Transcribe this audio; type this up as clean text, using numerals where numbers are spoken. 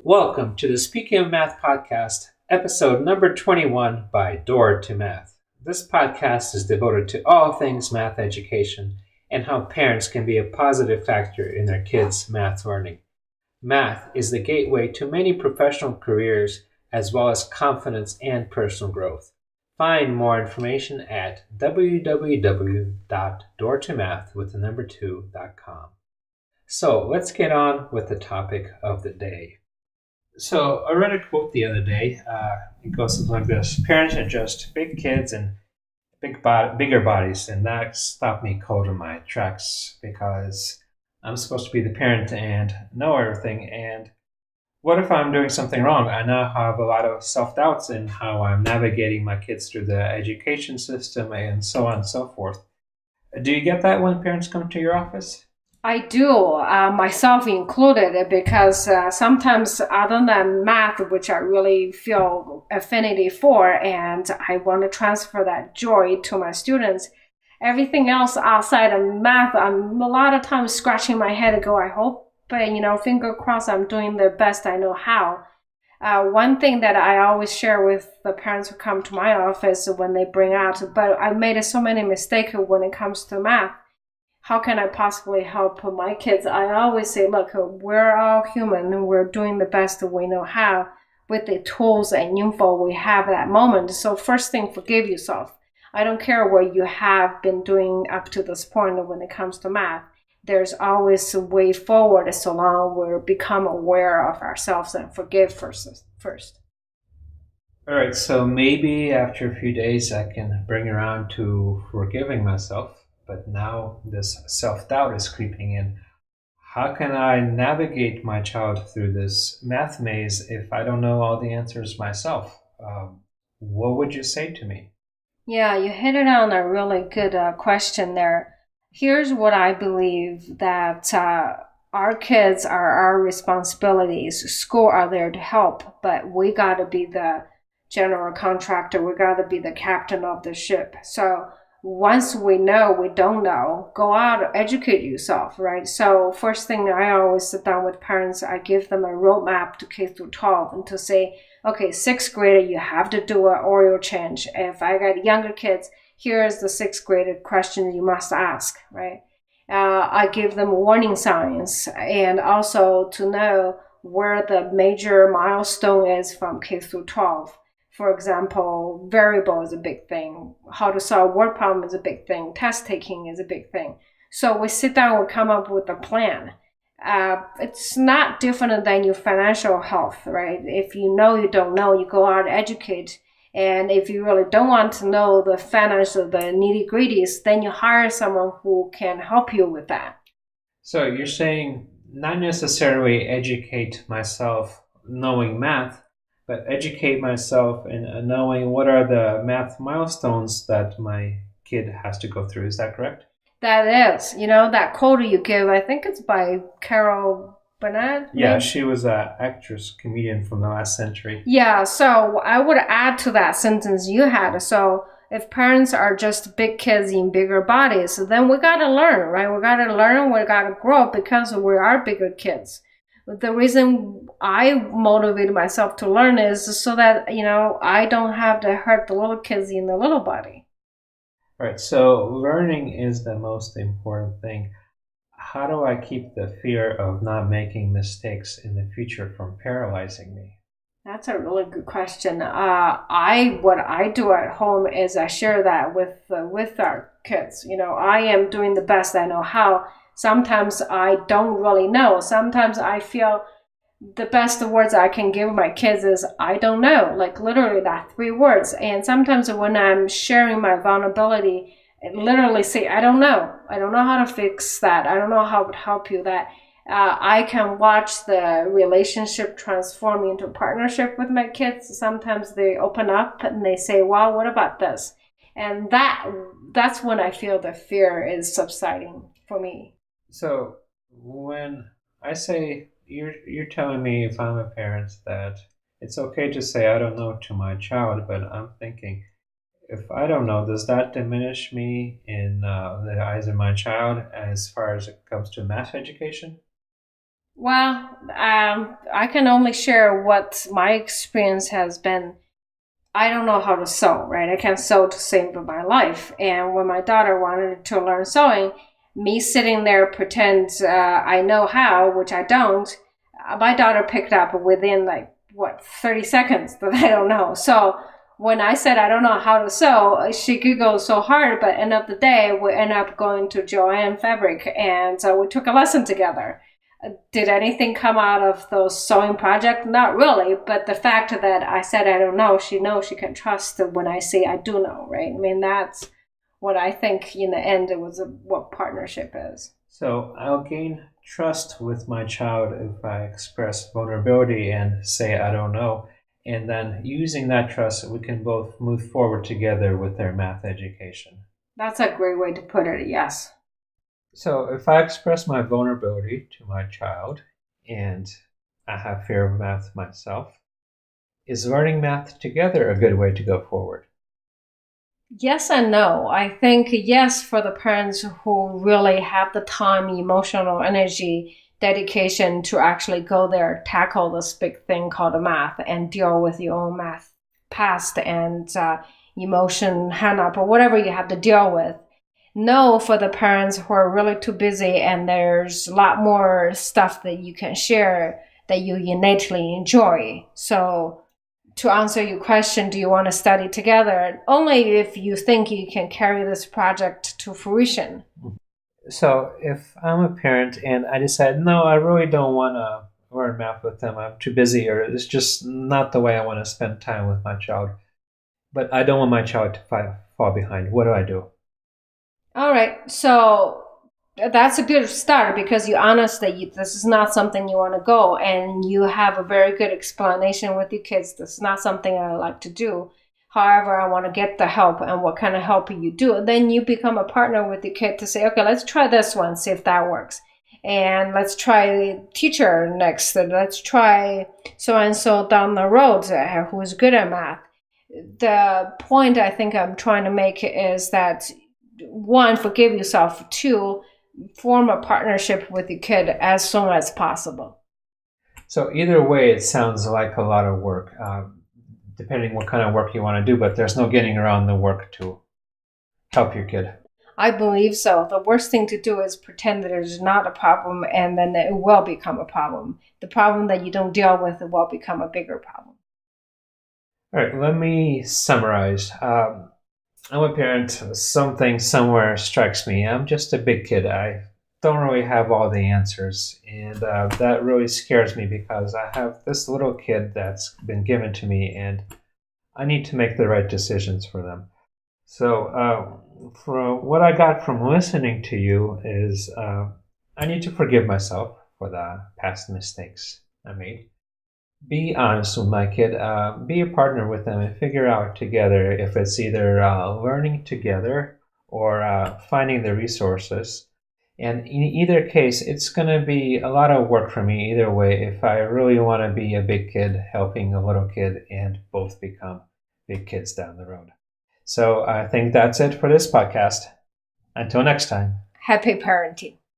Welcome to the Speaking of Math podcast, episode number 21 by Door to Math. This podcast is devoted to all things math education and how parents can be a positive factor in their kids' math learning. Math is the gateway to many professional careers as well as confidence and personal growth. Find more information at www.doortomath2.com. So let's get on with the topic of the day. So I read a quote the other day. It goes something like this: "Parents are just big kids and bigger bodies," and that stopped me cold in my tracks because I'm supposed to be the parent and know everything. And what if I'm doing something wrong? I now have a lot of self doubts in how I'm navigating my kids through the education system and so on and so forth. Do you get that when parents come to your office? I do, myself included, because sometimes other than math, which I really feel affinity for, and I want to transfer that joy to my students, everything else outside of math, I'm a lot of times scratching my head and go, I hope, finger crossed, I'm doing the best I know how. One thing that I always share with the parents who come to my office when they bring out, but I made so many mistakes when it comes to math. How can I possibly help my kids? I always say, look, we're all human and we're doing the best we know how with the tools and info we have at that moment. So first thing, forgive yourself. I don't care what you have been doing up to this point when it comes to math. There's always a way forward so long we become aware of ourselves and forgive first. All right, so maybe after a few days I can bring around to forgiving myself, but now this self doubt is creeping in. How can I navigate my child through this math maze if I don't know all the answers myself? What would you say to me? Yeah, you hit it on a really good question there. Here's what I believe that our kids are our responsibilities. School are there to help, but we got to be the general contractor. We got to be the captain of the ship. So once we know we don't know, go out, educate yourself, right? So first thing I always sit down with parents, I give them a roadmap to K through 12 and to say, okay, sixth grader, you have to do an oil change. If I got younger kids, here's the sixth grade question you must ask, right? I give them warning signs and also to know where the major milestone is from K through 12. For example, variable is a big thing. How to solve word problem is a big thing. Test taking is a big thing. So we sit down, we come up with a plan. It's not different than your financial health, right? If you know you don't know, you go out and educate. And if you really don't want to know the financial, the nitty gritties, then you hire someone who can help you with that. So you're saying not necessarily educate myself knowing math, but educate myself in knowing what are the math milestones that my kid has to go through. Is that correct? That is, that quote you give, I think it's by Carol Burnett. Yeah, she was an actress, comedian from the last century. Yeah, so I would add to that sentence you had. So if parents are just big kids in bigger bodies, then we got to learn, right? We got to learn, we got to grow because we are bigger kids. The reason I motivated myself to learn is so that, I don't have to hurt the little kids in the little body. All right, so learning is the most important thing. How do I keep the fear of not making mistakes in the future from paralyzing me? That's a really good question. What I do at home is I share that with our kids. I am doing the best I know how. Sometimes I don't really know. Sometimes I feel the best words I can give my kids is I don't know, like literally that three words. And sometimes when I'm sharing my vulnerability, I literally say I don't know. I don't know how to fix that. I don't know how to help you. That I can watch the relationship transform into partnership with my kids. Sometimes they open up and they say, "Well, what about this?" And that's when I feel the fear is subsiding for me. So when I say you're telling me if I'm a parent that it's okay to say I don't know to my child, but I'm thinking if I don't know, does that diminish me in the eyes of my child as far as it comes to math education? Well, I can only share what my experience has been. I don't know how to sew, right? I can't sew to save my life. And when my daughter wanted to learn sewing, me sitting there pretend I know how, which I don't, my daughter picked up within 30 seconds that I don't know. So when I said I don't know how to sew, she giggled so hard, but end of the day, we end up going to Joanne Fabric, and we took a lesson together. Did anything come out of those sewing projects? Not really, but the fact that I said I don't know, she knows she can trust when I say I do know, right? I mean, that's what I think in the end it was what partnership is. So I'll gain trust with my child if I express vulnerability and say I don't know. And then using that trust, we can both move forward together with their math education. That's a great way to put it, yes. So if I express my vulnerability to my child and I have fear of math myself, is learning math together a good way to go forward? Yes and no. I think yes for the parents who really have the time, emotional energy, dedication to actually go there, tackle this big thing called the math and deal with your own math past and emotion, hang up, or whatever you have to deal with. No for the parents who are really too busy and there's a lot more stuff that you can share that you innately enjoy. So to answer your question, do you want to study together? Only if you think you can carry this project to fruition. So if I'm a parent and I decide, no, I really don't want to learn math with them, I'm too busy, or it's just not the way I want to spend time with my child, but I don't want my child to fall behind, what do I do? All right. So that's a good start because you're honest that this is not something you want to go and you have a very good explanation with your kids. This is not something I like to do. However, I want to get the help and what kind of help you do. And then you become a partner with the kid to say, okay, let's try this one, see if that works. And let's try teacher next. Let's try so-and-so down the road who is good at math. The point I think I'm trying to make is that one, forgive yourself. Two, form a partnership with your kid as soon as possible. So either way, it sounds like a lot of work, depending what kind of work you want to do, but there's no getting around the work to help your kid. I believe so. The worst thing to do is pretend that it is not a problem and then it will become a problem. The problem that you don't deal with, it will become a bigger problem. All right, let me summarize. I'm a parent. Something somewhere strikes me. I'm just a big kid. I don't really have all the answers. And that really scares me because I have this little kid that's been given to me and I need to make the right decisions for them. So from what I got from listening to you is I need to forgive myself for the past mistakes I made. Be honest with my kid. Be a partner with them and figure out together if it's either learning together or finding the resources. And in either case, it's going to be a lot of work for me either way if I really want to be a big kid helping a little kid and both become big kids down the road. So I think that's it for this podcast. Until next time. Happy parenting.